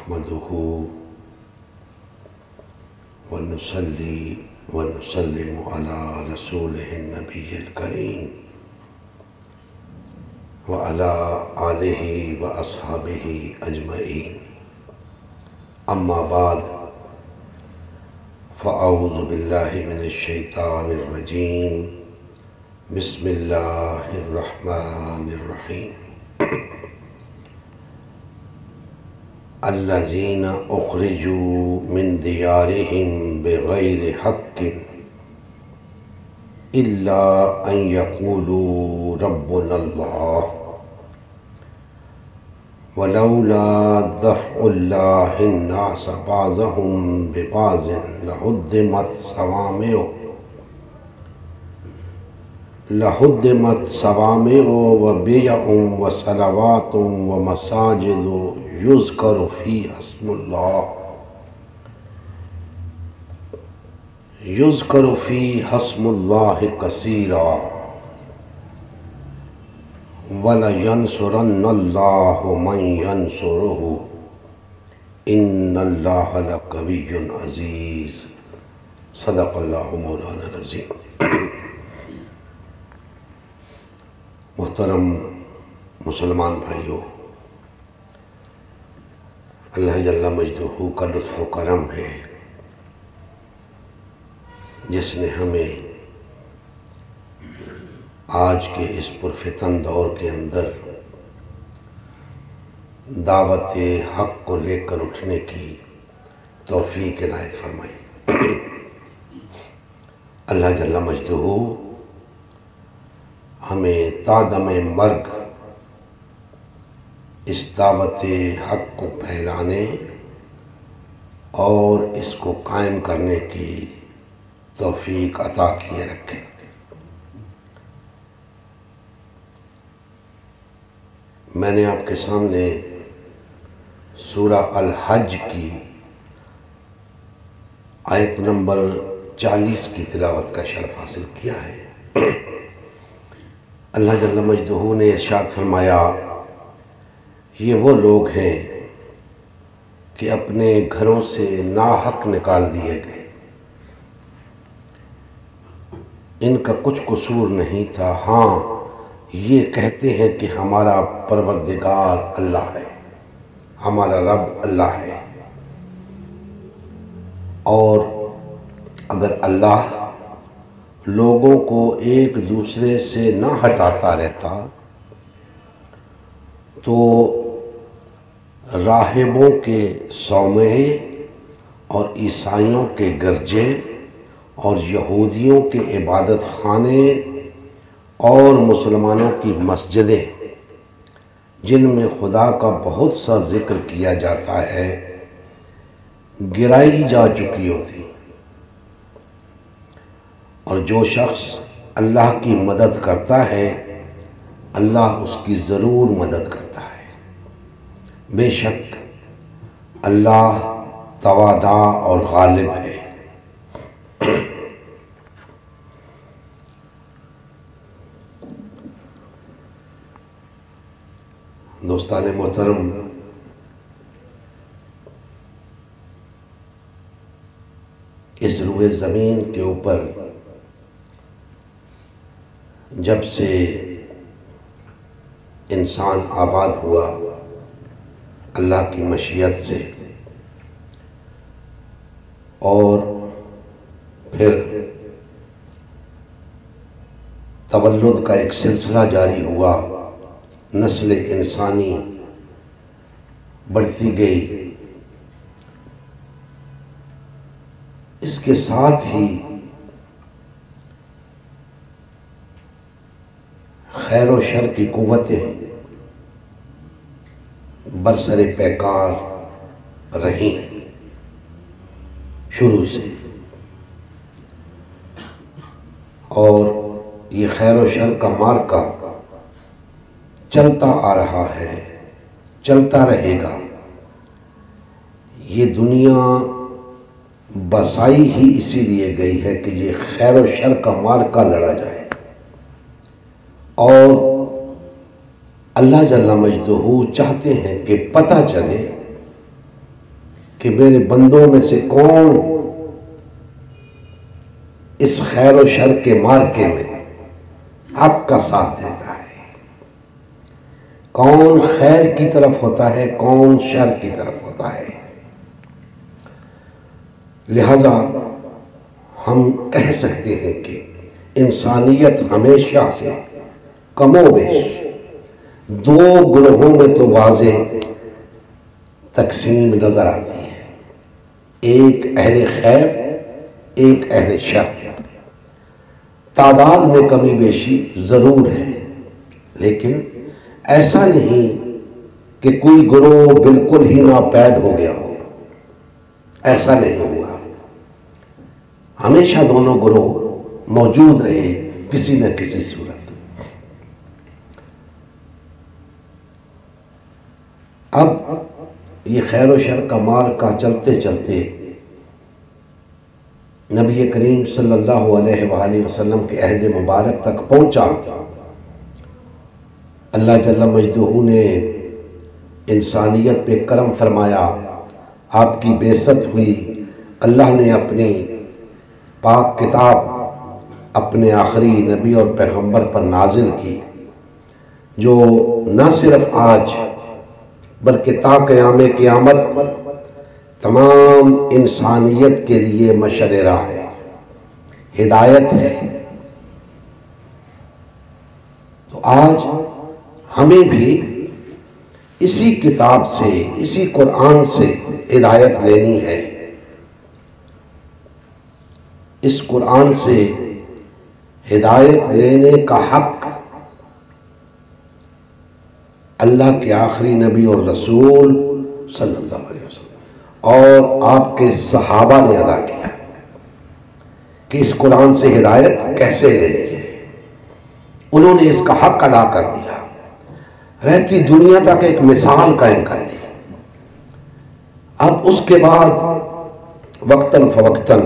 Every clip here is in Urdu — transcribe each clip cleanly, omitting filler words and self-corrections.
نحمده ونصلي ونسلم على رسوله النبي الكريم وعلى آله وأصحابه أجمعين. أما بعد فأعوذ بالله من الشيطان الرجيم. بسم الله الرحمن الرحيم. الذين أخرجوا من ديارهم بغير حق إلا أن يقولوا ربنا الله ولولا دفع الله الناس بعضهم ببعض لهدمت صوامع وبيع وصلوات ومساجد يذكر فيها اسم الله كثيرا وَلَيَنْصُرَنَّ اللَّهُ مَنْ يَنْصُرُهُ إِنَّ اللَّهَ لَقَوِيٌّ عَزِيزٌ. صدق اللہ مولانا العظیم. محترم مسلمان بھائیوں، اللہ جل مجدہ کا لطف و کرم ہے جس نے ہمیں آج کے اس پرفتن دور کے اندر دعوت حق کو لے کر اٹھنے کی توفیق عنایت فرمائی. اللہ جل مجدہ ہمیں تا دم مرگ اس دعوت حق کو پھیلانے اور اس کو قائم کرنے کی توفیق عطا کیے رکھے. میں نے آپ کے سامنے سورہ الحج کی آیت نمبر 40 کی تلاوت کا شرف حاصل کیا ہے. اللہ جل مجدہ نے ارشاد فرمایا، یہ وہ لوگ ہیں کہ اپنے گھروں سے ناحق نکال دیے گئے، ان کا کچھ قصور نہیں تھا، ہاں یہ کہتے ہیں کہ ہمارا پروردگار اللہ ہے، ہمارا رب اللہ ہے. اور اگر اللہ لوگوں کو ایک دوسرے سے نہ ہٹاتا رہتا تو راہبوں کے صومعے اور عیسائیوں کے گرجے اور یہودیوں کے عبادت خانے اور مسلمانوں کی مسجدیں جن میں خدا کا بہت سا ذکر کیا جاتا ہے گرائی جا چکی ہوتی. اور جو شخص اللہ کی مدد کرتا ہے اللہ اس کی ضرور مدد کرتا ہے. بے شک اللہ توانا اور غالب ہے. دوستان محترم، اس روئے زمین کے اوپر جب سے انسان آباد ہوا اللہ کی مشیت سے، اور پھر تولد کا ایک سلسلہ جاری ہوا، نسل انسانی بڑھتی گئی، اس کے ساتھ ہی خیر و شر کی قوتیں برسر پیکار رہی شروع سے، اور یہ خیر و شر کا مارکا چلتا آ رہا ہے، چلتا رہے گا. یہ دنیا بسائی ہی اسی لیے گئی ہے کہ یہ خیر و شر کا مارکا لڑا جائے، اور اللہ جل مجدہ چاہتے ہیں کہ پتہ چلے کہ میرے بندوں میں سے کون اس خیر و شر کے مارکے میں حق کا ساتھ دیتا ہے، کون خیر کی طرف ہوتا ہے، کون شر کی طرف ہوتا ہے۔ لہذا ہم کہہ سکتے ہیں کہ انسانیت ہمیشہ سے کم و بیش دو گروہوں میں تو واضح تقسیم نظر آتی ہے، ایک اہل خیر، ایک اہل شر۔ تعداد میں کمی بیشی ضرور ہے، لیکن ایسا نہیں کہ کوئی گروہ بالکل ہی ناپید ہو گیا ہو، ایسا نہیں ہوا۔ ہمیشہ دونوں گروہ موجود رہے کسی نہ کسی صورت میں۔ اب یہ خیر و شر کا معرکہ چلتے چلتے نبی کریم صلی اللہ علیہ وآلہ وسلم کے عہد مبارک تک پہنچا۔ اللہ جل مجدہ نے انسانیت پہ کرم فرمایا، آپ کی بعثت ہوئی، اللہ نے اپنی پاک کتاب اپنے آخری نبی اور پیغمبر پر نازل کی، جو نہ صرف آج بلکہ تا قیام قیامت تمام انسانیت کے لیے مشعل راہ ہے، ہدایت ہے۔ تو آج ہمیں بھی اسی کتاب سے، اسی قرآن سے ہدایت لینی ہے۔ اس قرآن سے ہدایت لینے کا حق اللہ کے آخری نبی اور رسول صلی اللہ علیہ وسلم اور آپ کے صحابہ نے ادا کیا کہ اس قرآن سے ہدایت کیسے لینی ہے۔ انہوں نے اس کا حق ادا کر دیا، رہتی دنیا تک ایک مثال قائم کر دی۔ اب اس کے بعد وقتاً فوقتاً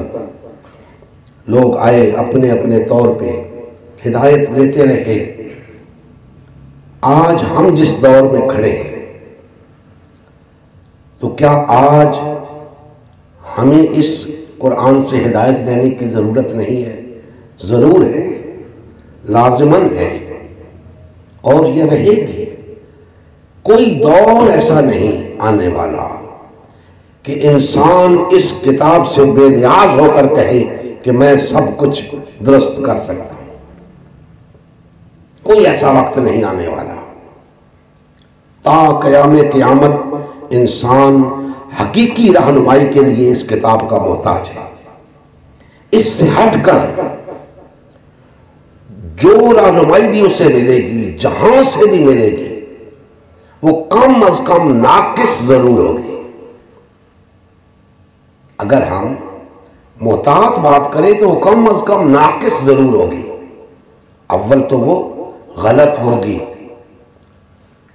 لوگ آئے، اپنے اپنے طور پہ ہدایت لیتے رہے۔ آج ہم جس دور میں کھڑے ہیں، تو کیا آج ہمیں اس قرآن سے ہدایت لینے کی ضرورت نہیں ہے؟ ضرور ہے، لازماً ہے، اور یہ رہے گی۔ کوئی دور ایسا نہیں آنے والا کہ انسان اس کتاب سے بے نیاز ہو کر کہے کہ میں سب کچھ درست کر سکتا ہوں۔ کوئی ایسا وقت نہیں آنے والا۔ تا قیام قیامت انسان حقیقی رہنمائی کے لیے اس کتاب کا محتاج ہے۔ اس سے ہٹ کر جو رہنمائی بھی اسے ملے گی، جہاں سے بھی ملے گی، وہ کم از کم ناقص ضرور ہوگی۔ اگر ہم محتاط بات کریں تو وہ کم از کم ناقص ضرور ہوگی۔ اول تو وہ غلط ہوگی،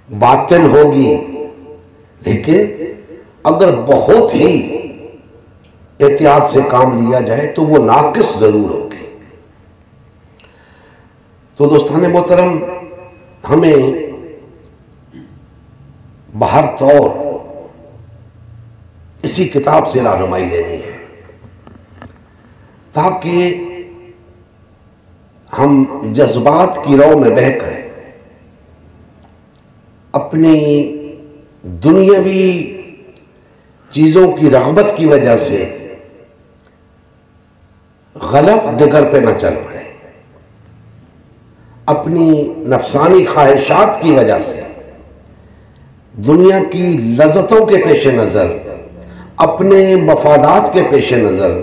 باطل ہوگی، لیکن اگر بہت ہی احتیاط سے کام لیا جائے تو وہ ناقص ضرور ہوگی۔ تو دوستان محترم، ہمیں بہر طور اسی کتاب سے رہنمائی لینی ہے، تاکہ ہم جذبات کی رو میں بہہ کر اپنی دنیاوی چیزوں کی رغبت کی وجہ سے غلط ڈگر پہ نہ چل پڑے، اپنی نفسانی خواہشات کی وجہ سے دنیا کی لذتوں کے پیش نظر، اپنے مفادات کے پیش نظر،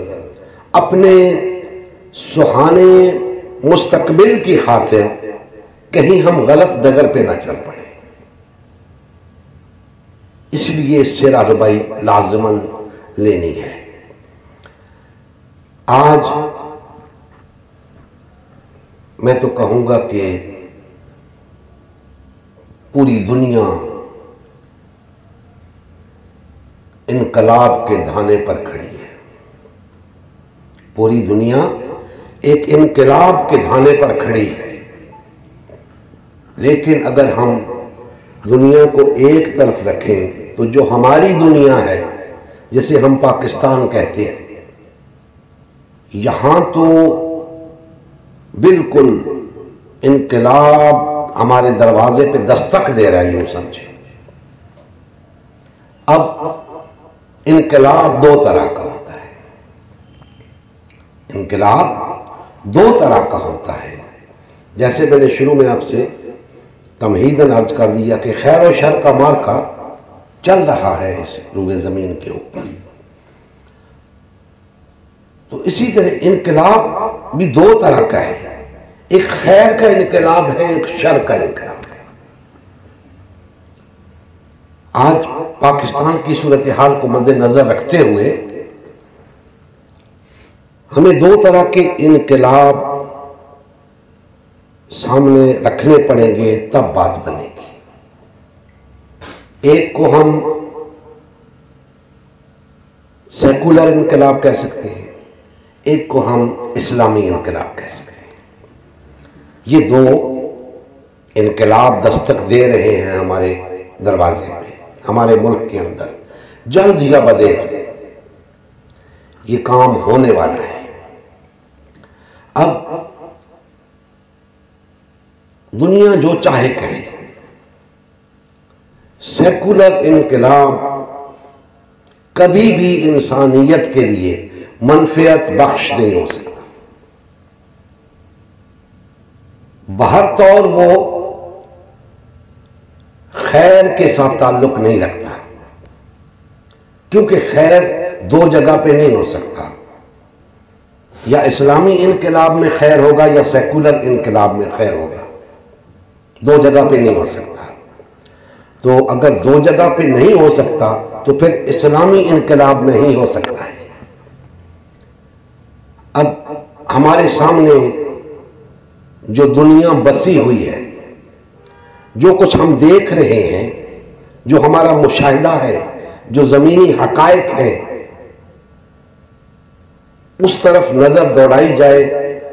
اپنے سہانے مستقبل کی خاطر کہیں ہم غلط ڈگر پہ نہ چل پڑیں۔ اس لیے اس سے رہنمائی لازماً لینی ہے۔ آج میں تو کہوں گا کہ پوری دنیا انقلاب کے دھانے پر کھڑی ہے۔ پوری دنیا ایک انقلاب کے دھانے پر کھڑی ہے، لیکن اگر ہم دنیا کو ایک طرف رکھیں تو جو ہماری دنیا ہے جسے ہم پاکستان کہتے ہیں، یہاں تو بالکل انقلاب ہمارے دروازے پہ دستک دے رہا ہے، یوں سمجھے۔ اب انقلاب دو طرح کا ہوتا ہے، انقلاب دو طرح کا ہوتا ہے۔ جیسے میں نے شروع میں آپ سے تمہیداً عرض کر دیا کہ خیر و شر کا معرکہ چل رہا ہے اس روئے زمین کے اوپر، تو اسی طرح انقلاب بھی دو طرح کا ہے، ایک خیر کا انقلاب ہے، ایک شر کا انقلاب ہے۔ آج پاکستان کی صورتحال کو مد نظر رکھتے ہوئے ہمیں دو طرح کے انقلاب سامنے رکھنے پڑیں گے، تب بات بنے گی۔ ایک کو ہم سیکولر انقلاب کہہ سکتے ہیں، ایک کو ہم اسلامی انقلاب کہہ سکتے ہیں۔ یہ دو انقلاب دستک دے رہے ہیں ہمارے دروازے پہ، ہمارے ملک کے اندر، جلد یا بدیر یہ کام ہونے والا ہے۔ اب دنیا جو چاہے کہے، سیکولر انقلاب کبھی بھی انسانیت کے لیے منفعت بخش نہیں ہو سکتا۔ بہر طور وہ خیر کے ساتھ تعلق نہیں رکھتا، کیونکہ خیر دو جگہ پہ نہیں ہو سکتا، یا اسلامی انقلاب میں خیر ہوگا یا سیکولر انقلاب میں خیر ہوگا، دو جگہ پہ نہیں ہو سکتا۔ تو اگر دو جگہ پہ نہیں ہو سکتا تو پھر اسلامی انقلاب میں ہی ہو سکتا ہے۔ اب ہمارے سامنے جو دنیا بسی ہوئی ہے، جو کچھ ہم دیکھ رہے ہیں، جو ہمارا مشاہدہ ہے، جو زمینی حقائق ہیں، اس طرف نظر دوڑائی جائے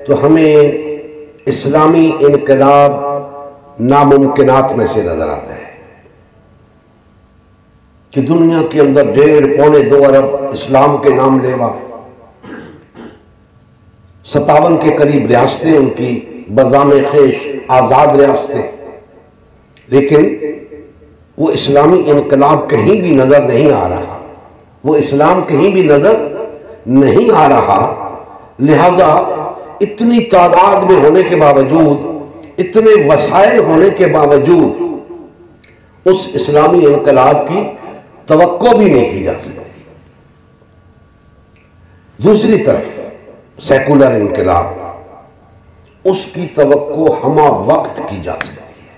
تو ہمیں اسلامی انقلاب ناممکنات میں سے نظر آتا ہے کہ دنیا کے اندر 1.5-2 ارب اسلام کے نام لیوا، 57 کے قریب ریاستیں ان کی بزام خیش آزاد ریاستیں، لیکن وہ اسلامی انقلاب کہیں بھی نظر نہیں آ رہا، وہ اسلام کہیں بھی نظر نہیں آ رہا۔ لہذا اتنی تعداد میں ہونے کے باوجود، اتنے وسائل ہونے کے باوجود اس اسلامی انقلاب کی توقع بھی نہیں کی جا سکتی۔ دوسری طرف سیکولر انقلاب، اس کی توقع ہمہ وقت کی جا سکتی ہے،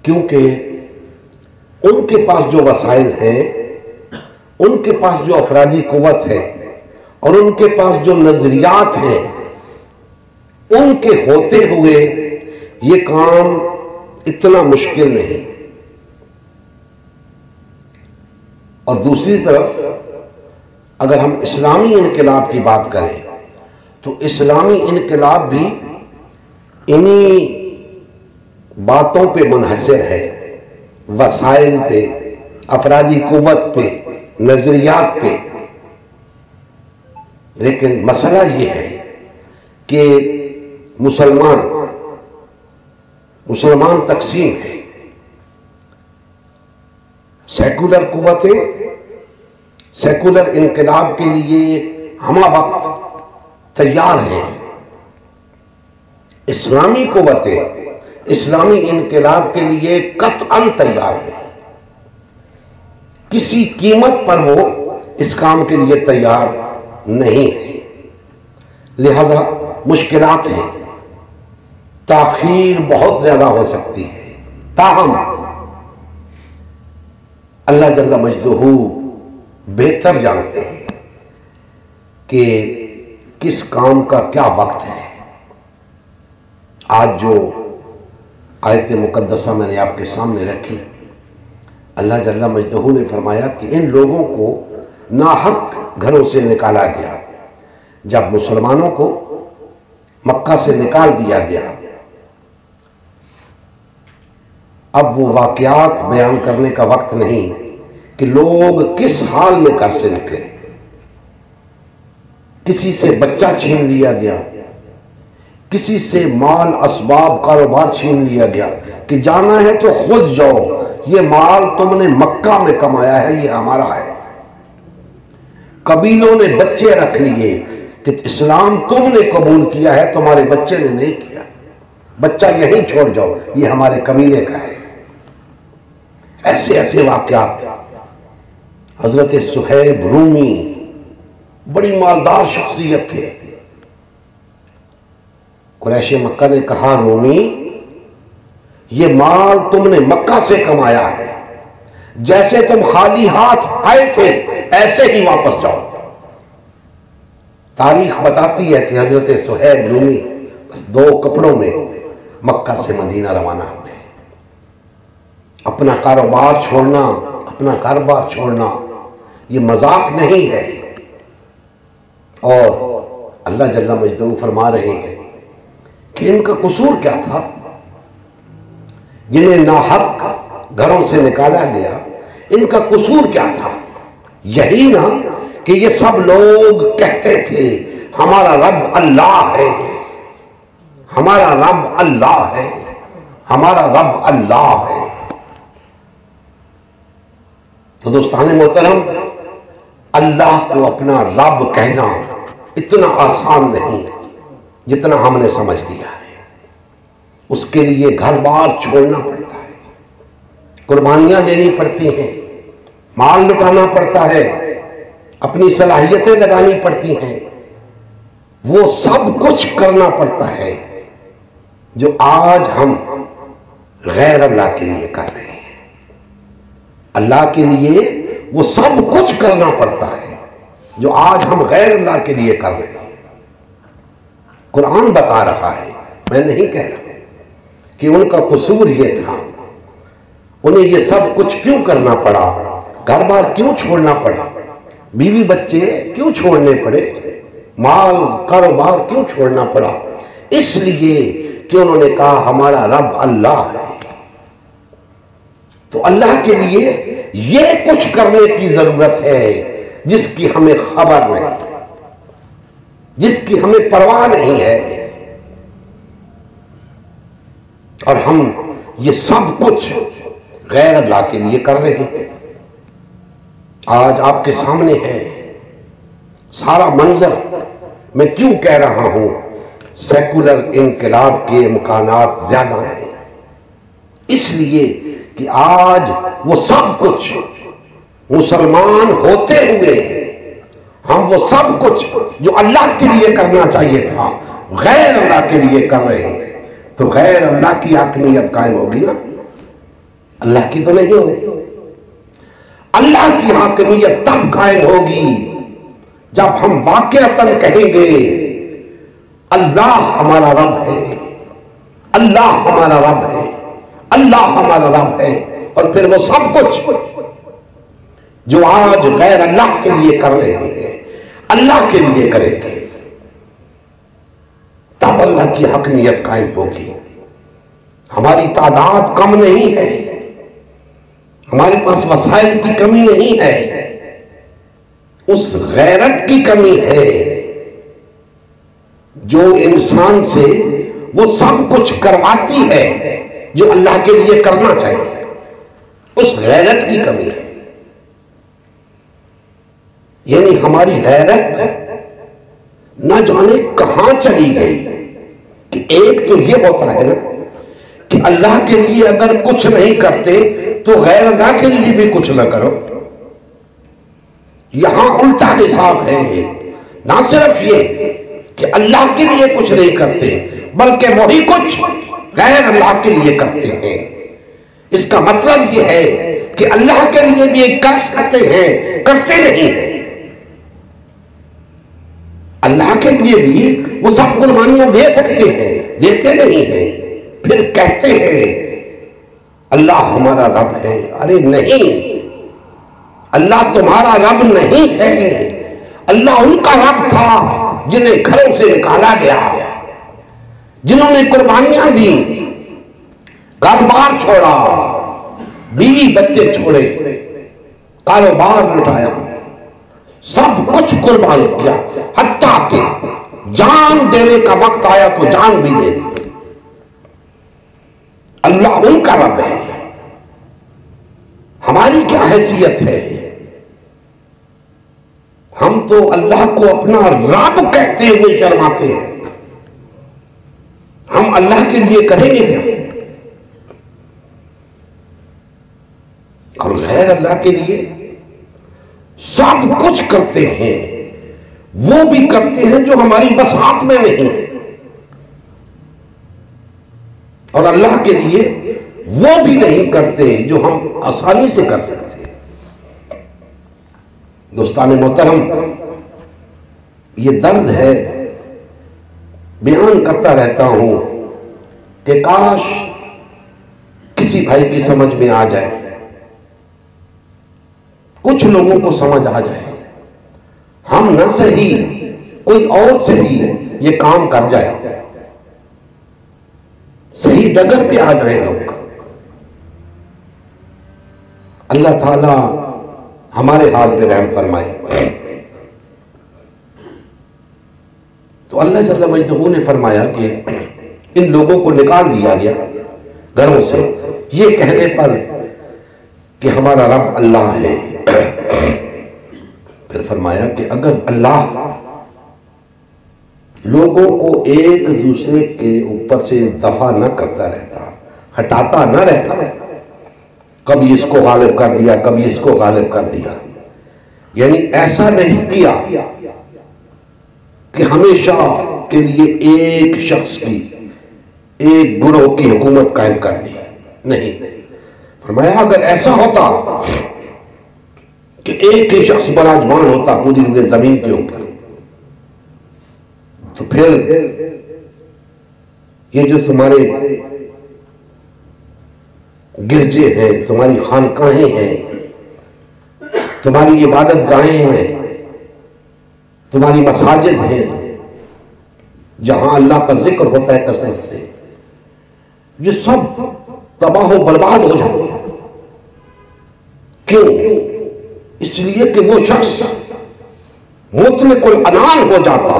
کیونکہ ان کے پاس جو وسائل ہیں، ان کے پاس جو افرادی قوت ہے، اور ان کے پاس جو نظریات ہیں، ان کے ہوتے ہوئے یہ کام اتنا مشکل نہیں۔ اور دوسری طرف اگر ہم اسلامی انقلاب کی بات کریں تو اسلامی انقلاب بھی انہی باتوں پہ منحصر ہے، وسائل پہ، افرادی قوت پہ، نظریات پہ۔ لیکن مسئلہ یہ ہے کہ مسلمان تقسیم ہے، سیکولر قوتیں سیکولر انقلاب کے لیے ہمہ وقت تیار ہیں، اسلامی قوتیں اسلامی انقلاب کے لیے قطعاً تیار ہیں، کسی قیمت پر وہ اس کام کے لیے تیار نہیں ہے۔ لہذا مشکلات ہیں، تاخیر بہت زیادہ ہو سکتی ہے، تاہم اللہ جل مجدہ بہتر جانتے ہیں کہ کس کام کا کیا وقت ہے۔ آج جو آیت مقدسہ میں نے آپ کے سامنے رکھی، اللہ جل مجدہ نے فرمایا کہ ان لوگوں کو ناحق گھروں سے نکالا گیا۔ جب مسلمانوں کو مکہ سے نکال دیا گیا، اب وہ واقعات بیان کرنے کا وقت نہیں، کہ لوگ کس حال میں گھر سے نکلے. کسی سے بچہ چھین لیا گیا، کسی سے مال اسباب کاروبار چھین لیا گیا کہ جانا ہے تو خود جاؤ، یہ مال تم نے مکہ میں کمایا ہے، یہ ہمارا ہے. قبیلوں نے بچے رکھ لیے کہ اسلام تم نے قبول کیا ہے، تمہارے بچے نے نہیں کیا، بچہ یہیں چھوڑ جاؤ، یہ ہمارے قبیلے کا ہے. ایسے ایسے واقعات. حضرت صہیب رومی بڑی مالدار شخصیت تھے. قریش مکہ نے کہا رومی یہ مال تم نے مکہ سے کمایا ہے، جیسے تم خالی ہاتھ آئے تھے ایسے ہی واپس جاؤ. تاریخ بتاتی ہے کہ حضرت صہیب رومی بس 2 کپڑوں میں مکہ سے مدینہ روانہ ہوئے. اپنا کاروبار چھوڑنا، اپنا کاروبار چھوڑنا یہ مذاق نہیں ہے. اور اللہ جل مجدہ فرما رہے ہیں کہ ان کا قصور کیا تھا؟ جنہیں ناحق گھروں سے نکالا گیا، ان کا قصور کیا تھا؟ یہی نا کہ یہ سب لوگ کہتے تھے ہمارا رب اللہ ہے، ہمارا رب اللہ ہے، ہمارا رب اللہ ہے. تو دوستان محترم، اللہ کو اپنا رب کہنا اتنا آسان نہیں جتنا ہم نے سمجھ لیا ہے. اس کے لیے گھر بار چھوڑنا پڑتا ہے، قربانیاں دینی پڑتی ہیں، مال لٹانا پڑتا ہے، اپنی صلاحیتیں لگانی پڑتی ہیں، وہ سب کچھ کرنا پڑتا ہے جو آج ہم غیر اللہ کے لیے کر رہے ہیں. اللہ کے لیے وہ سب کچھ کرنا پڑتا ہے جو آج ہم غیر اللہ کے لیے کر رہے ہیں. قرآن بتا رہا ہے، میں نہیں کہہ رہا کہ ان کا قصور یہ تھا. انہیں یہ سب کچھ کیوں کرنا پڑا؟ گھر بار کیوں چھوڑنا پڑا؟ بیوی بچے کیوں چھوڑنے پڑے؟ مال کاروبار کیوں چھوڑنا پڑا؟ اس لیے کہ انہوں نے کہا ہمارا رب اللہ ہے. تو اللہ کے لیے یہ کچھ کرنے کی ضرورت ہے جس کی ہمیں خبر نہیں، جس کی ہمیں پرواہ نہیں ہے، اور ہم یہ سب کچھ غیر اللہ کے لیے کر رہے ہیں. آج آپ کے سامنے ہے سارا منظر. میں کیوں کہہ رہا ہوں سیکولر انقلاب کے امکانات زیادہ ہیں؟ اس لیے کہ آج وہ سب کچھ مسلمان ہوتے ہوئے ہم وہ سب کچھ جو اللہ کے لیے کرنا چاہیے تھا غیر اللہ کے لیے کر رہے ہیں. تو غیر اللہ کی حاکمیت قائم ہوگی نا؟ اللہ کی تو نہیں ہوگی. اللہ کی حاکمیت تب قائم ہوگی جب ہم واقعتاً کہیں گے اللہ ہمارا رب ہے، اللہ ہمارا رب ہے، اللہ ہمارا رب ہے. اور پھر وہ سب کچھ جو آج غیر اللہ کے لیے کر رہے ہیں اللہ کے لیے کریں گے، تب اللہ کی حاکمیت قائم ہوگی. ہماری تعداد کم نہیں ہے، ہمارے پاس وسائل کی کمی نہیں ہے، اس غیرت کی کمی ہے جو انسان سے وہ سب کچھ کرواتی ہے جو اللہ کے لیے کرنا چاہیے. اس غیرت کی کمی ہے. یعنی ہماری غیرت نہ جانے کہاں چلی گئی. کہ ایک تو یہ ہوتا ہے نا کہ اللہ کے لیے اگر کچھ نہیں کرتے تو غیر اللہ کے لیے بھی کچھ نہ کرو. یہاں الٹا حساب ہے. نہ صرف یہ کہ اللہ کے لیے کچھ نہیں کرتے بلکہ وہی کچھ غیر اللہ کے لیے کرتے ہیں. اس کا مطلب یہ ہے کہ اللہ کے لیے بھی کر سکتے ہیں، کرتے نہیں ہیں. اللہ کے لیے بھی وہ سب قربانیاں دے سکتے ہیں، دیتے نہیں ہیں. پھر کہتے ہیں اللہ ہمارا رب ہے. ارے نہیں، اللہ تمہارا رب نہیں ہے. اللہ ان کا رب تھا جنہیں گھروں سے نکالا گیا، جنہوں نے قربانیاں دی، گھر بار چھوڑا، بیوی بچے چھوڑے، کاروبار لٹایا، سب کچھ قربان کیا، حتیٰ کہ جان دینے کا وقت آیا تو جان بھی دے دی۔ اللہ ان کا رب ہے، ہماری کیا حیثیت ہے؟ ہم تو اللہ کو اپنا رب کہتے ہوئے شرماتے ہیں۔ ہم اللہ کے لیے کریں گے کیا؟ اور غیر اللہ کے لیے سب کچھ کرتے ہیں، وہ بھی کرتے ہیں جو ہماری بساط میں نہیں، اور اللہ کے لیے وہ بھی نہیں کرتے جو ہم آسانی سے کر سکتے۔ دوستان محترم، یہ درد ہے، بیان کرتا رہتا ہوں کہ کاش کسی بھائی کی سمجھ میں آ جائے، کچھ لوگوں کو سمجھ آ جائے، ہم نہ صحیح کوئی اور صحیح یہ کام کر جائے، صحیح ڈگر پہ آ جائیں لوگ۔ اللہ تعالی ہمارے حال پہ رحم فرمائے۔ تو اللہ جل مجدہ نے فرمایا کہ ان لوگوں کو نکال دیا گیا گھروں سے، یہ کہنے پر کہ ہمارا رب اللہ ہے۔ پھر فرمایا کہ اگر اللہ لوگوں کو ایک دوسرے کے اوپر سے دفع نہ کرتا رہتا، ہٹاتا نہ رہتا، کبھی اس کو غالب کر دیا، کبھی اس کو غالب کر دیا، یعنی ایسا نہیں کیا کہ ہمیشہ کے لیے ایک شخص کی، ایک گروہ کی حکومت قائم کر دی، نہیں، فرمایا اگر ایسا ہوتا کہ ایک ہی شخص براجمان ہوتا پوری روئے زمین کے اوپر، تو پھر یہ جو تمہارے گرجے ہیں، تمہاری خانقاہیں ہیں، تمہاری عبادت گاہیں ہیں، تمہاری مساجد ہیں جہاں اللہ کا ذکر ہوتا ہے کثرت سے، یہ سب تباہ و برباد ہو جاتے ہیں۔ کیوں؟ اس لیے کہ وہ شخص مطلق العنان ہو جاتا،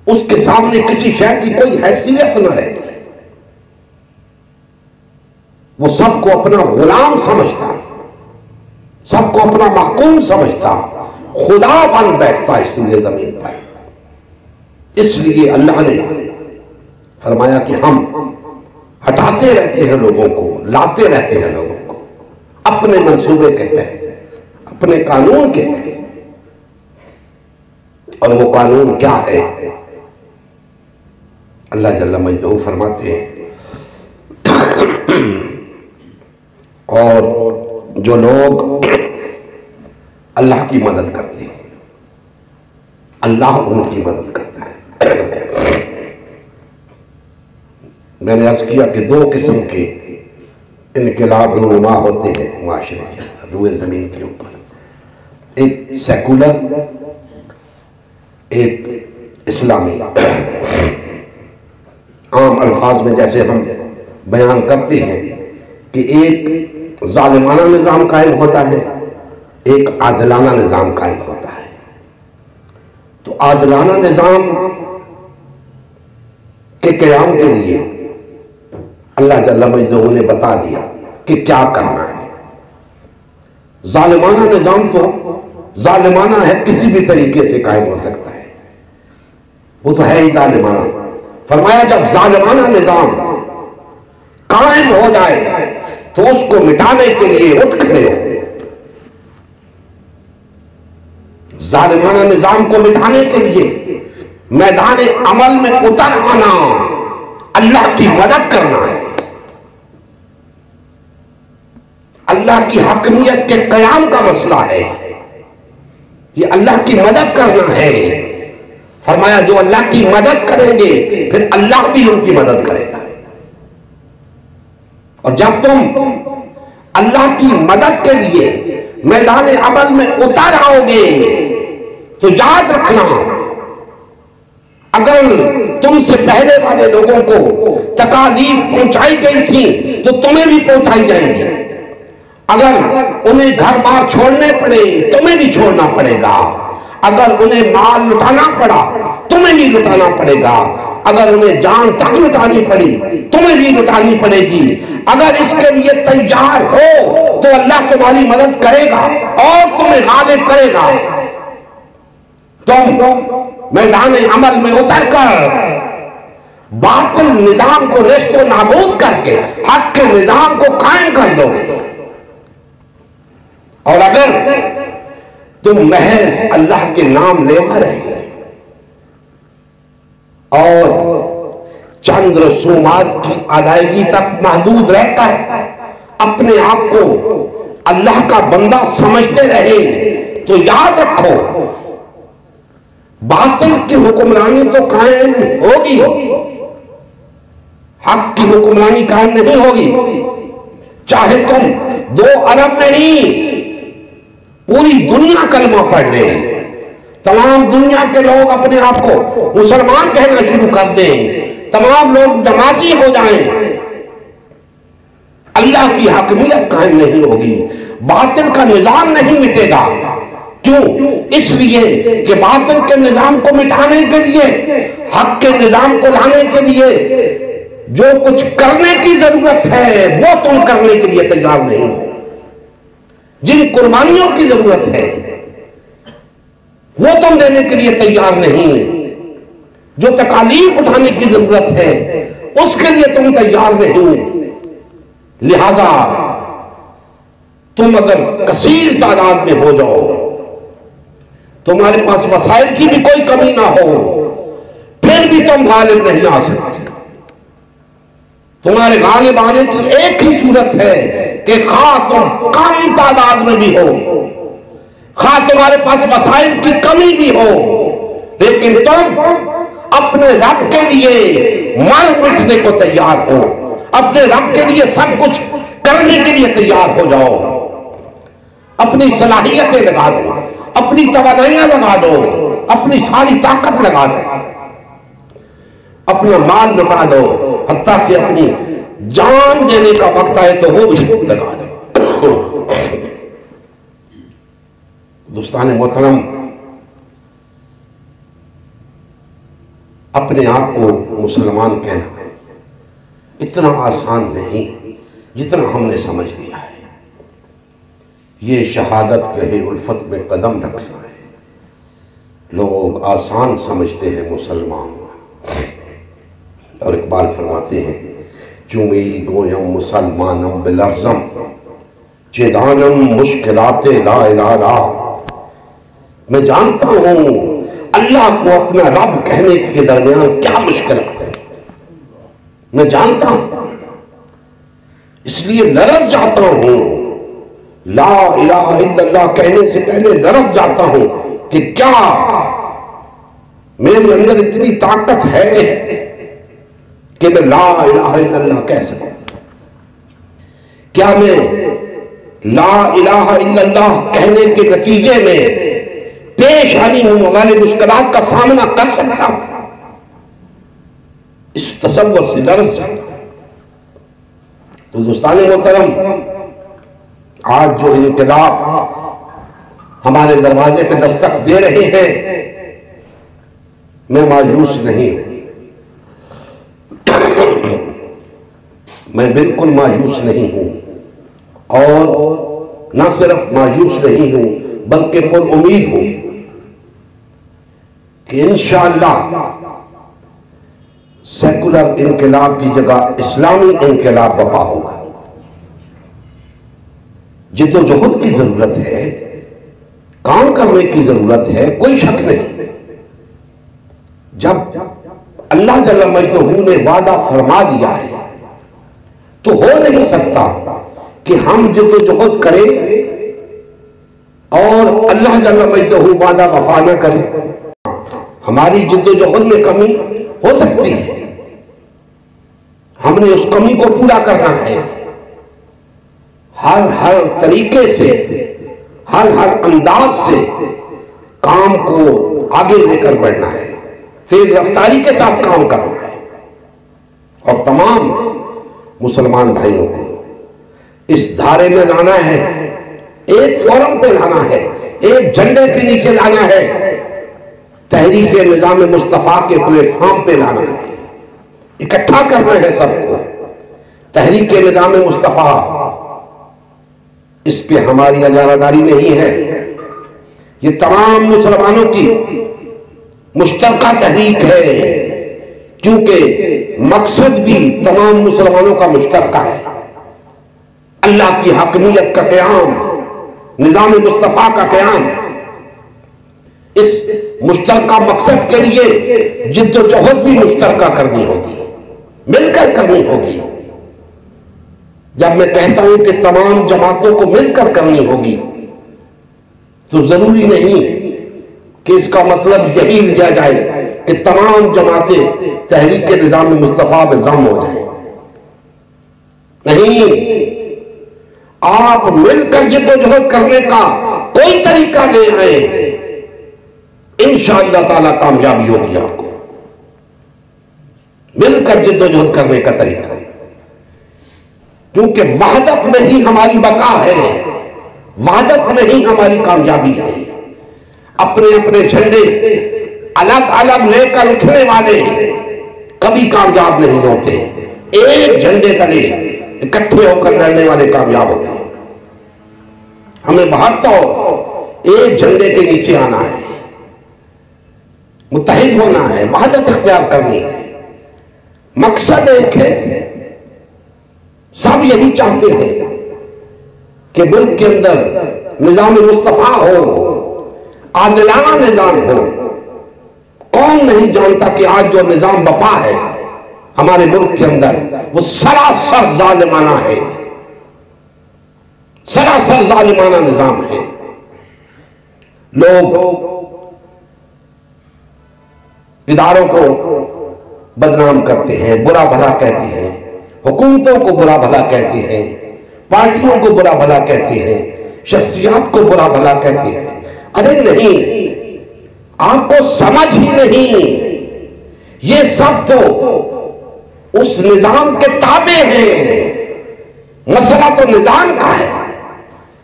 اس کے سامنے کسی شے کی کوئی حیثیت نہ رہتی، وہ سب کو اپنا غلام سمجھتا، سب کو اپنا محکوم سمجھتا، خدا بن بیٹھتا اس لیے زمین پر۔ اس لیے اللہ نے فرمایا کہ ہم ہٹاتے رہتے ہیں لوگوں کو، لاتے رہتے ہیں لوگوں کو اپنے منصوبے کے تحت، اپنے قانون کے تحت۔ اور وہ قانون کیا ہے؟ اللہ جل مجدہ فرماتے ہیں اور جو لوگ اللہ کی مدد کرتے ہیں، اللہ ان کی مدد کرتا ہے۔ میں نے عرض کیا کہ دو قسم کے انقلاب رونما ہوتے ہیں معاشرے کے اندر، روئے زمین کے اوپر، ایک سیکولر، ایک اسلامی۔ عام الفاظ میں جیسے ہم بیان کرتے ہیں کہ ایک ظالمانہ نظام قائم ہوتا ہے، ایک عادلانہ نظام قائم ہوتا ہے۔ تو عادلانہ نظام کے قیام کے لیے اللہ جل مجدہ نے بتا دیا کہ کیا کرنا ہے۔ ظالمانہ نظام تو ظالمانہ ہے، کسی بھی طریقے سے قائم ہو سکتا ہے، وہ تو ہے ہی ظالمانہ۔ فرمایا جب ظالمانہ نظام قائم ہو جائے تو اس کو مٹانے کے لیے اٹھ کھڑے ہو۔ ظالمانہ نظام کو مٹانے کے لیے میدان عمل میں اتر آنا، اللہ کی مدد کرنا ہے، اللہ کی حاکمیت کے قیام کا مسئلہ ہے، یہ اللہ کی مدد کرنا ہے۔ فرمایا جو اللہ کی مدد کریں گے پھر اللہ بھی ان کی مدد کرے گا۔ اور جب تم اللہ کی مدد کے لیے میدان عمل میں اتر آؤ گے تو یاد رکھنا، اگر تم سے پہلے والے لوگوں کو تکالیف پہنچائی گئی تھی تو تمہیں بھی پہنچائی جائیں گی، اگر انہیں گھر بار چھوڑنے پڑے تمہیں بھی چھوڑنا پڑے گا، اگر انہیں مال لٹانا پڑا تمہیں بھی لٹانا پڑے گا، اگر انہیں جان تک لٹانی پڑی تمہیں بھی لٹانی پڑے گی۔ اگر اس کے لیے تیار ہو تو اللہ تمہاری مدد کرے گا اور تمہیں غالب کرے گا۔ تم میدان عمل میں اتر کر باطل نظام کو ریست و نابود کر کے حق کے نظام کو قائم کر دو گے، اور اگر تم محض اللہ کے نام لیوا رہے اور چند رسومات کی ادائیگی تک محدود رہ کر اپنے آپ کو اللہ کا بندہ سمجھتے رہے تو یاد رکھو باطل کی حکمرانی تو قائم ہوگی، حق کی حکمرانی قائم نہیں ہوگی۔ چاہے تم 2 ارب نہیں پوری دنیا کلمہ پڑھ لے، تمام دنیا کے لوگ اپنے آپ کو مسلمان کہنا شروع کر دیں، تمام لوگ نمازی ہو جائیں، اللہ کی حاکمیت قائم نہیں ہوگی، باطل کا نظام نہیں مٹے گا۔ کیوں؟ اس لیے کہ باطل کے نظام کو مٹانے کے لیے، حق کے نظام کو لانے کے لیے جو کچھ کرنے کی ضرورت ہے وہ تم کرنے کے لیے تیار نہیں ہو، جن قربانیوں کی ضرورت ہے وہ تم دینے کے لیے تیار نہیں، جو تکالیف اٹھانے کی ضرورت ہے اس کے لیے تم تیار نہیں۔ لہذا تم اگر کثیر تعداد میں ہو جاؤ، تمہارے پاس وسائل کی بھی کوئی کمی نہ ہو، پھر بھی تم غالب نہیں آ سکتے۔ تمہارے غالب آنے کی ایک ہی صورت ہے کہ خواہ تم کم تعداد میں بھی ہو، خواہ تمہارے پاس وسائل کی کمی بھی ہو، لیکن تم اپنے رب کے لیے مر مٹنے کو تیار ہو، اپنے رب کے لیے سب کچھ کرنے کے لیے تیار ہو جاؤ، اپنی صلاحیتیں لگا دو، اپنی توانائیاں لگا دو، اپنی ساری طاقت لگا دو، اپنا مال لگا دو، حتیٰ کہ اپنی جان دینے کا وقت آئے تو وہ بھی لگا دو۔ دوستان محترم، اپنے آپ کو مسلمان کہنا اتنا آسان نہیں جتنا ہم نے سمجھ لیا ہے۔ یہ شہادت کہے الفت میں قدم رکھنا ہے، لوگ آسان سمجھتے ہیں مسلمان، اور اقبال فرماتے ہیں چوئی گویم مسلمانم بلرزم چیدانم مشکلات لا الہ۔ میں جانتا ہوں اللہ کو اپنا رب کہنے کے درمیان کیا مشکلات ہے، میں جانتا ہوں، اس لیے لرز جاتا ہوں، لا الہ الا اللہ کہنے سے پہلے لرز جاتا ہوں کہ کیا میرے اندر اتنی طاقت ہے کہ میں لا الہ الا اللہ کہہ سکوں؟ کیا میں لا الہ الا اللہ کہنے کے نتیجے میں پیش آنی ہوں والے مشکلات کا سامنا کر سکتا ہوں؟ اس تصور سے لرز جاتا ہوں۔ تو دوستان محترم، آج جو انقلاب ہمارے دروازے پہ دستک دے رہے ہیں، میں مایوس نہیں ہوں، میں بالکل مایوس نہیں ہوں، اور نہ صرف مایوس نہیں ہوں بلکہ پر امید ہوں کہ انشاءاللہ سیکولر انقلاب کی جگہ اسلامی انقلاب برپا ہوگا۔ جد و جہد کی ضرورت ہے، کام کرنے کی ضرورت ہے، کوئی شک نہیں۔ جب اللہ جل مجدہ نے وعدہ فرما دیا ہے تو ہو نہیں سکتا کہ ہم جد و جہد کریں اور اللہ جل مجدہ وعدہ وفا نہ کرے۔ ہماری جد و جہد میں کمی ہو سکتی ہے، ہم نے اس کمی کو پورا کرنا ہے، ہر طریقے سے، ہر انداز سے کام کو آگے لے کر بڑھنا ہے، تیز رفتاری کے ساتھ کام کرنا ہے، اور تمام مسلمان بھائیوں کو اس دھارے میں لانا ہے، ایک فورم پہ لانا ہے، ایک جھنڈے کے نیچے لانا ہے، تحریک نظام مصطفیٰ کے پلیٹ فارم پہ لانا ہے، اکٹھا کرنا ہے سب کو۔ تحریک نظام مصطفیٰ، اس پہ ہماری اجارہ داری نہیں ہے، یہ تمام مسلمانوں کی مشترکہ تحریک ہے، کیونکہ مقصد بھی تمام مسلمانوں کا مشترکہ ہے، اللہ کی حاکمیت کا قیام، نظام مصطفیٰ کا قیام۔ اس مشترکہ مقصد کے لیے جد و جہد بھی مشترکہ کرنی ہوگی، مل کر کرنی ہوگی۔ جب میں کہتا ہوں کہ تمام جماعتوں کو مل کر کرنی ہوگی تو ضروری نہیں کہ اس کا مطلب یہی لیا جائے کہ تمام جماعتیں تحریک نظام مصطفیٰ میں ضم ہو جائیں۔ نہیں، آپ مل کر جد و جہد کرنے کا کوئی طریقہ لے آئے، انشاءاللہ تعالیٰ کامیابی ہوگی آپ کو۔ مل کر جد و جہد کرنے کا طریقہ، کیونکہ وحدت میں ہی ہماری بقا ہے، وحدت میں ہی ہماری کامیابی ہے۔ اپنے اپنے جھنڈے الگ الگ لے کر اٹھنے والے کبھی کامیاب نہیں ہوتے، ایک جھنڈے تلے اکٹھے ہو کر لڑنے والے کامیاب ہوتے ہیں۔ ہمیں باہر تو ایک جھنڈے کے نیچے آنا ہے، متحد ہونا ہے، وحدت اختیار کرنی ہے، مقصد ایک ہے۔ سب یہی چاہتے ہیں کہ ملک کے اندر نظام مصطفیٰ ہو، عادلانہ نظام ہو۔ کون نہیں جانتا کہ آج جو نظام بپا ہے ہمارے ملک کے اندر وہ سراسر ظالمانہ ہے، سراسر ظالمانہ نظام ہے۔ لوگ اداروں کو بدنام کرتے ہیں، برا بھلا کہتے ہیں، حکومتوں کو برا بھلا کہتے ہیں، پارٹیوں کو برا بھلا کہتے ہیں، شخصیات کو برا بھلا کہتے ہیں۔ ارے نہیں، آپ کو سمجھ ہی نہیں، یہ سب تو اس نظام کے تابع ہیں، مسئلہ تو نظام کا ہے۔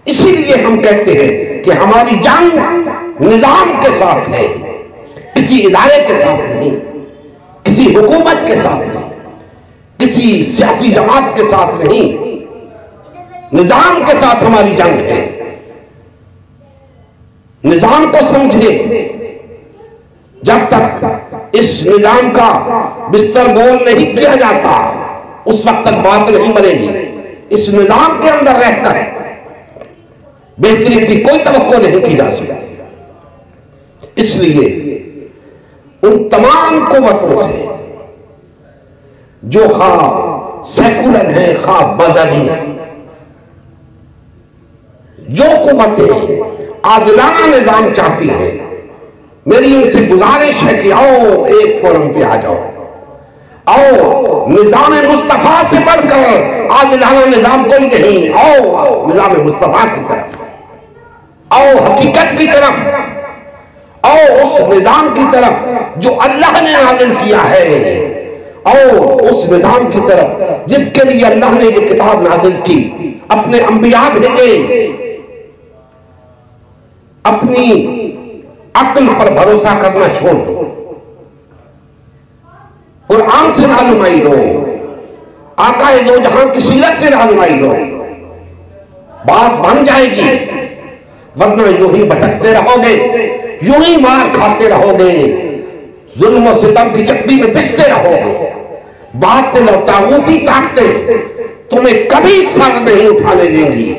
اسی لیے ہم کہتے ہیں کہ ہماری جنگ نظام کے ساتھ ہے، کسی ادارے کے ساتھ نہیں، کسی حکومت کے ساتھ نہیں، کسی سیاسی جماعت کے ساتھ نہیں، نظام کے ساتھ ہماری جنگ ہے۔ نظام کو سمجھیں، جب تک اس نظام کا بستر گول نہیں کیا جاتا اس وقت تک بات نہیں بنے گی۔ اس نظام کے اندر رہ کر بہتری کی کوئی توقع نہیں کی جا سکتی۔ اس لیے ان تمام قوتوں سے جو خواہ سیکولر ہیں خواہ مذہبی ہیں، جو قوتیں عادلانہ نظام چاہتی ہیں، میری ان سے گزارش ہے کہ آؤ ایک فورم پہ آ جاؤ، آؤ نظام مصطفیٰ سے بڑھ کر عادلانہ نظام کوئی نہیں، آؤ نظام مصطفیٰ کی طرف، آؤ حقیقت کی طرف، آؤ اس نظام کی طرف جو اللہ نے نازل کیا ہے، آؤ اس نظام کی طرف جس کے لیے اللہ نے یہ کتاب نازل کی، اپنے انبیاء بھیجے۔ اپنی عقل پر بھروسہ کرنا چھوڑ دو، قرآن سے رہنمائی لو، آقا دو جہاں کی سیرت سے رہنمائی لو، بات بن جائے گی۔ ورنہ یوں ہی بھٹکتے رہو گے، یوں ہی مار کھاتے رہو گے، ظلم و ستم کی چکری میں پستے رہو گے، باطل اور طاغوتی طاقتیں تمہیں کبھی سر نہیں اٹھانے دیں گی۔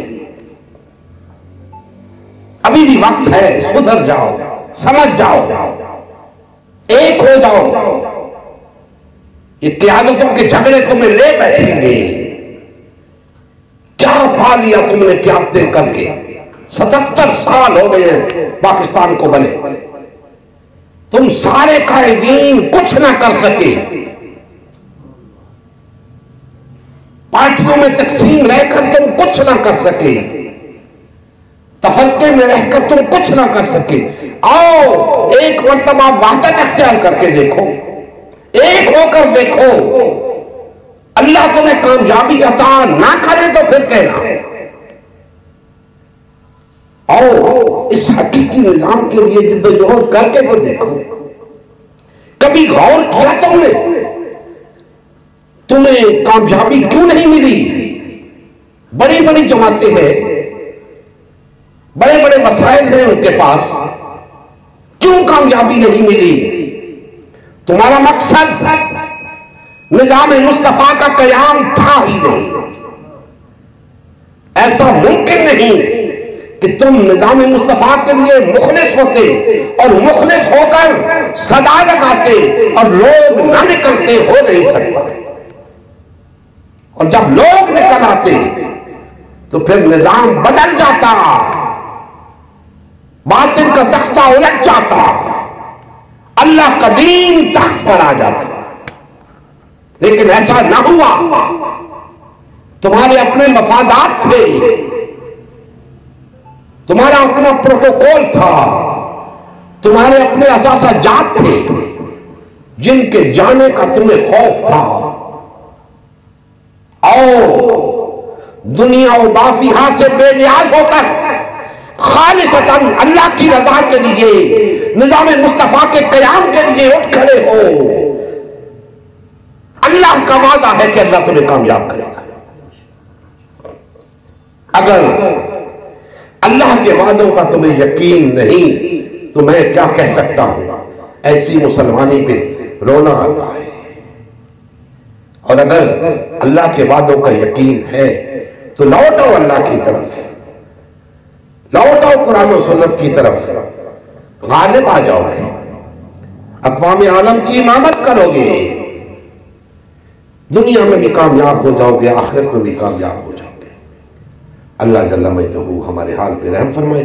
ابھی بھی وقت ہے، سدھر جاؤ، سمجھ جاؤ، ایک ہو جاؤ۔ یہ قیادتوں کے جھگڑے تمہیں لے بیٹھیں گے۔ کیا پا لیا تم نے قیادتیں کر کے؟ 77 سال ہو گئے ہیں پاکستان کو بنے، تم سارے قائدین کچھ نہ کر سکے، پارٹیوں میں تقسیم رہ کر تم کچھ نہ کر سکے، تفرقے میں رہ کر تم کچھ نہ کر سکے۔ آؤ ایک مرتبہ وحدت اختیار کر کے دیکھو، ایک ہو کر دیکھو۔ اللہ تمہیں کامیابی عطا نہ کرے تو پھر کہنا. اور اس حقیقی نظام کے لیے جدوجہد کر کے تو دیکھو. کبھی غور کیا تم نے تمہیں کامیابی کیوں نہیں ملی؟ بڑی بڑی جماعتیں ہیں، بڑے بڑے مسائل ہیں ان کے پاس، کیوں کامیابی نہیں ملی؟ تمہارا مقصد نظام مصطفیٰ کا قیام تھا ہی نہیں. ایسا ممکن نہیں کہ تم نظام مصطفیٰ کے لیے مخلص ہوتے اور مخلص ہو کر صدا لگاتے اور لوگ نہ نکلتے، ہو نہیں سکتا. اور جب لوگ نکل آتے تو پھر نظام بدل جاتا، باطل کا تختہ الٹ جاتا، اللہ کا دین تخت پر آ جاتا. لیکن ایسا نہ ہوا. تمہارے اپنے مفادات تھے، تمہارا اپنا پروٹوکول تھا، تمہارے اپنے اثاثہ جات تھے جن کے جانے کا تمہیں خوف تھا. اور دنیا و بافیہ سے بے نیاز ہو کر خالصتاً اللہ کی رضا کے لیے، نظام مصطفیٰ کے قیام کے لیے اٹھ کھڑے ہو. اللہ کا وعدہ ہے کہ اللہ تمہیں کامیاب کرے گا. اگر اللہ کے وعدوں کا تمہیں یقین نہیں تو میں کیا کہہ سکتا ہوں؟ ایسی مسلمانی پہ رونا آتا ہے. اور اگر اللہ کے وعدوں کا یقین ہے تو لوٹو اللہ کی طرف، لوٹو قرآن و سنت کی طرف، غالب آ جاؤ گے، اقوام عالم کی امامت کرو گے، دنیا میں بھی کامیاب ہو جاؤ گے، آخرت میں بھی کامیاب ہو جاؤ گے. اللہ جل مجدہ ہمارے حال پہ رحم فرمائے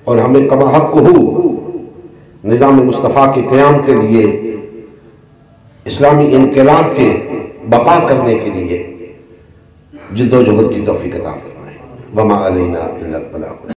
اور ہمیں کما حق ہو نظام مصطفیٰ کے قیام کے لیے، اسلامی انقلاب کے بقا کرنے کے لیے جد و جہد کی توفیق عطا فرمائے. وما علینا الا البلاغ.